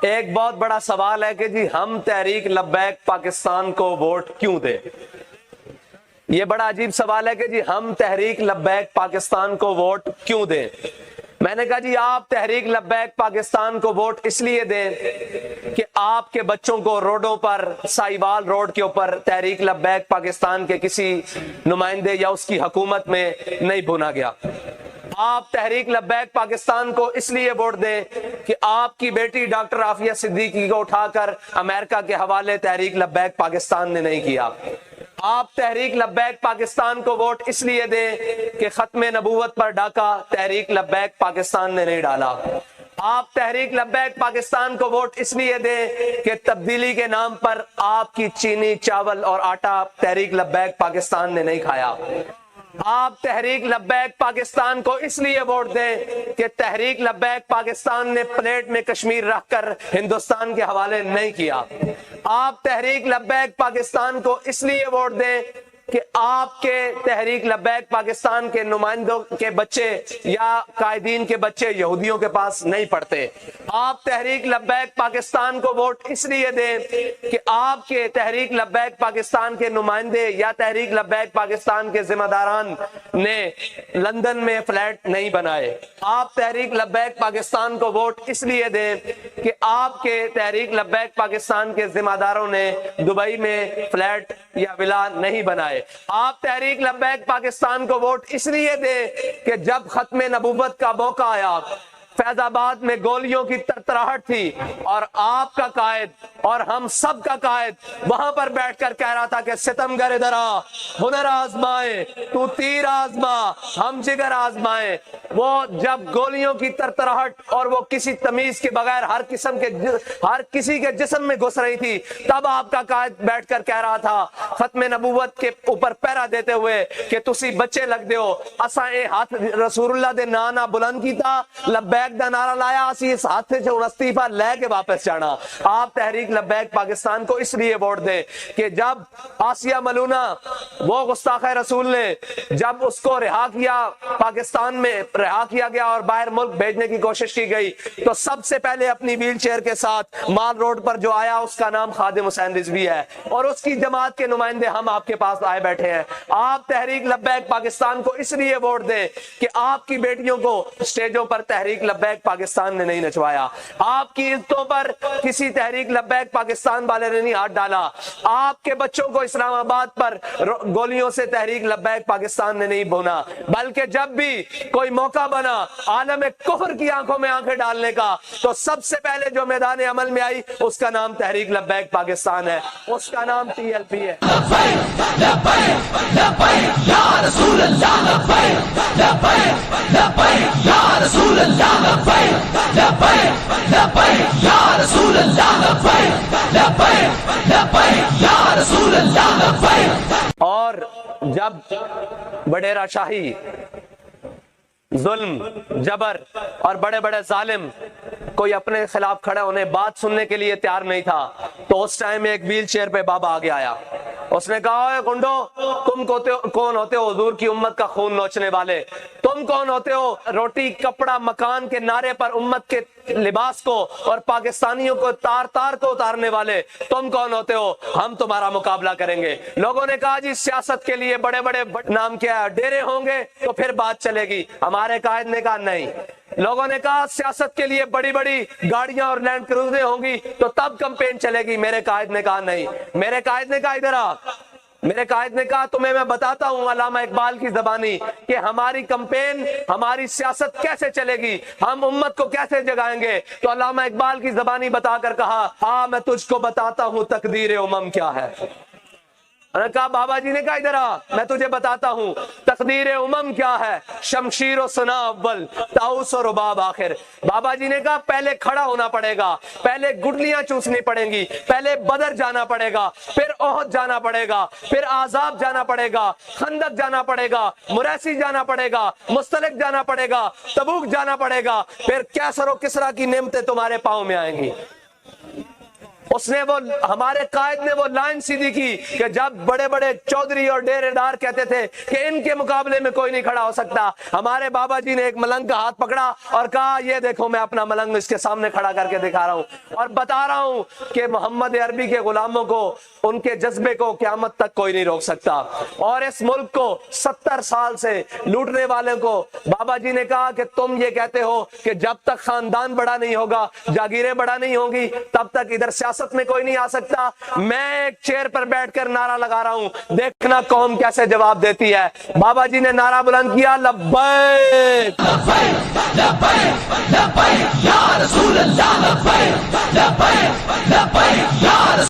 ایک بہت بڑا سوال ہے کہ جی ہم تحریک لبیک پاکستان کو ووٹ کیوں دیں؟ یہ بڑا عجیب سوال ہے کہ جی ہم تحریک لبیک پاکستان کو ووٹ کیوں دیں؟ میں نے کہا جی آپ تحریک لبیک پاکستان کو ووٹ اس لیے دیں کہ آپ کے بچوں کو روڈوں پر، سائیوال روڈ کے اوپر تحریک لبیک پاکستان کے کسی نمائندے یا اس کی حکومت میں نہیں بھونا گیا۔ آپ تحریک لبیک پاکستان کو اس لیے ووٹ دیں کہ آپ کی بیٹی ڈاکٹر عافیہ صدیقی کو اٹھا کر امریکہ کے حوالے تحریک لبیک پاکستان نے نہیں کیا۔ آپ تحریک لبیک پاکستان کو ووٹ اس لیے دیں کہ ختم نبوت پر ڈاکہ تحریک لبیک پاکستان نے نہیں ڈالا۔ آپ تحریک لبیک پاکستان کو ووٹ اس لیے دیں کہ تبدیلی کے نام پر آپ کی چینی، چاول اور آٹا تحریک لبیک پاکستان نے نہیں کھایا۔ آپ تحریک لبیک پاکستان کو اس لیے ووٹ دیں کہ تحریک لبیک پاکستان نے پلیٹ میں کشمیر رکھ کر ہندوستان کے حوالے نہیں کیا۔ آپ تحریک لبیک پاکستان کو اس لیے ووٹ دیں کہ آپ کے تحریک لبیک پاکستان کے نمائندوں کے بچے یا قائدین کے بچے یہودیوں کے پاس نہیں پڑھتے۔ آپ تحریک لبیک پاکستان کو ووٹ اس لیے دیں کہ آپ کے تحریک لبیک پاکستان کے نمائندے یا تحریک لبیک پاکستان کے ذمہ داران نے لندن میں فلیٹ نہیں بنائے۔ آپ تحریک لبیک پاکستان کو ووٹ اس لیے دیں کہ آپ کے تحریک لبیک پاکستان کے ذمہ داروں نے دبئی میں فلیٹ یا ولا نہیں بنائے۔ آپ تحریک لبیک پاکستان کو ووٹ اس لیے دیں کہ جب ختم نبوت کا موقع آیا، فیض آباد میں گولیوں کی ترتراہٹ تھی اور آپ کا قائد اور ہم سب کا قائد وہاں پر بیٹھ کر کہہ رہا تھا کہ ستمگر ادھر آ، ہنر آزمائے، تو تیر آزما، ہم جگر آزمائے۔ وہ جب گولیوں کی ترتراہٹ اور وہ کسی تمیز کے بغیر ہر کسی کے جسم میں گھس رہی تھی، تب آپ کا قائد بیٹھ کر کہہ رہا تھا ختم نبوت کے اوپر پیرا دیتے ہوئے کہ تسی بچے لگ دیو، اساں اے ہاتھ رسول اللہ دے نانا بلند کیتا، لبیک دا نعرہ لایا، اسی اس ہاتھ سے استعفیٰ لے کے واپس جانا۔ آپ تحریک لبیک پاکستان کو اس لیے ووٹ دیں کہ جب آسیہ ملونہ وہ گستاخ رسول نے جب اس کو رہا کیا، پاکستان میں رہا کیا گیا اور باہر ملک بھیجنے کی کوشش کی گئی، تو سب سے پہلے اپنی ویل چیئر کے ساتھ مال روڈ پر جو آیا اس کا نام خادم حسین رضوی ہے اور اس کی جماعت کے نمائندے ہم آپ کے پاس آئے بیٹھے ہیں۔ آپ تحریک لبیک پاکستان کو اس لیے ووٹ دیں کہ آپ کی بیٹیوں کو سٹیجوں پر تحریک لبیک پاکستان نے نہیں نچوایا، آپ کی عزتوں پر کسی تحریک لبیک پاکستان والے نے نہیں ہاتھ ڈالا، آپ کے بچوں کو اسلام آباد پر گولیوں سے تحریک لبیک پاکستان نے نہیں بونا، بلکہ جب بھی کوئی موقع بنا عالم کفر کی آنکھوں میں آنکھیں ڈالنے کا تو سب سے پہلے جو میدان عمل میں آئی اس کا نام تحریک لبیک پاکستان ہے، اس کا نام TLP ہے۔ لبیک لبیک لبیک یا رسول اللہ، لبیک لبیک لبیک یا رسول اللہ، لبیک لبیک لبیک یا رسول اللہ، لبیک لبیک لبیک یا رسول اللہ، لبیک۔ اور جب وڈیرا شاہی، ظلم، جبر اور بڑے بڑے ظالم کوئی اپنے خلاف کھڑا ہونے بات سننے کے لیے تیار نہیں تھا تو اس ٹائم ایک ویل چیئر پہ بابا آگے آیا، اس نے کہا اے گنڈو، تم کون ہوتے ہو حضور کی امت کا خون نوچنے والے؟ تم کون ہوتے ہو روٹی کپڑا مکان کے نعرے پر امت کے لباس کو اور پاکستانیوں کو تار تار کو اتارنے والے؟ تم کون ہوتے ہو؟ ہم تمہارا مقابلہ کریں گے۔ لوگوں نے کہا جی سیاست کے لیے بڑے بڑے نام کیا ہے، ڈیرے ہوں گے تو پھر بات چلے گی۔ ہمارے قائد نے کہا نہیں۔ لوگوں نے کہا سیاست کے لیے بڑی بڑی گاڑیاں اور لینڈ کروزیں ہوں گی تو تب کمپین چلے گی۔ میرے قائد نے کہا نہیں۔ میرے قائد نے کہا ادھر آ، میرے قائد نے کہا تمہیں میں بتاتا ہوں علامہ اقبال کی زبانی کہ ہماری کمپین، ہماری سیاست کیسے چلے گی، ہم امت کو کیسے جگائیں گے۔ تو علامہ اقبال کی زبانی بتا کر کہا ہاں میں تجھ کو بتاتا ہوں تقدیر امم کیا ہے۔ انہوں نے کہا بابا جی نے کہا ادھر آ، میں تجھے بتاتا ہوں تقدیر امم کیا ہے، شمشیر و سنا اول، طاؤس و رباب آخر۔ بابا جی نے کہا پہلے کھڑا ہونا پڑے گا، پہلے گٹلیاں چوسنی پڑیں گی، پہلے بدر جانا پڑے گا، پھر احد جانا پڑے گا، پھر احزاب جانا پڑے گا، خندق جانا پڑے گا، مریسی جانا پڑے گا، مستلق جانا پڑے گا، تبوک جانا پڑے گا، پھر کیسر و کسرا کی نعمتیں تمہارے پاؤں میں آئیں گی۔ اس نے وہ ہمارے قائد نے وہ لائن سیدھی کی کہ جب بڑے بڑے چودھری اور ڈیرے دار کہتے تھے کہ ان کے مقابلے میں کوئی نہیں کھڑا ہو سکتا، ہمارے بابا جی نے ایک ملنگ کا ہاتھ پکڑا اور کہا یہ دیکھو میں اپنا ملنگ اس کے سامنے کھڑا کر کے دکھا رہا ہوں اور بتا رہا ہوں کہ محمد عربی کے غلاموں کو، ان کے جذبے کو قیامت تک کوئی نہیں روک سکتا۔ اور اس ملک کو 70 سال سے لوٹنے والے کو بابا جی نے کہا کہ تم یہ کہتے ہو کہ جب تک خاندان بڑا نہیں ہوگا، جاگیریں بڑا نہیں ہوں گی، تب تک ادھر سیاست میں کوئی نہیں آ سکتا۔ میں ایک چیئر پر بیٹھ کر نعرہ لگا رہا ہوں، دیکھنا قوم کیسے جواب دیتی ہے۔ بابا جی نے نعرہ بلند کیا، لبیک لبیک لبیک لبیک یا رسول اللہ، لبیک لبیک لبیک یا رسول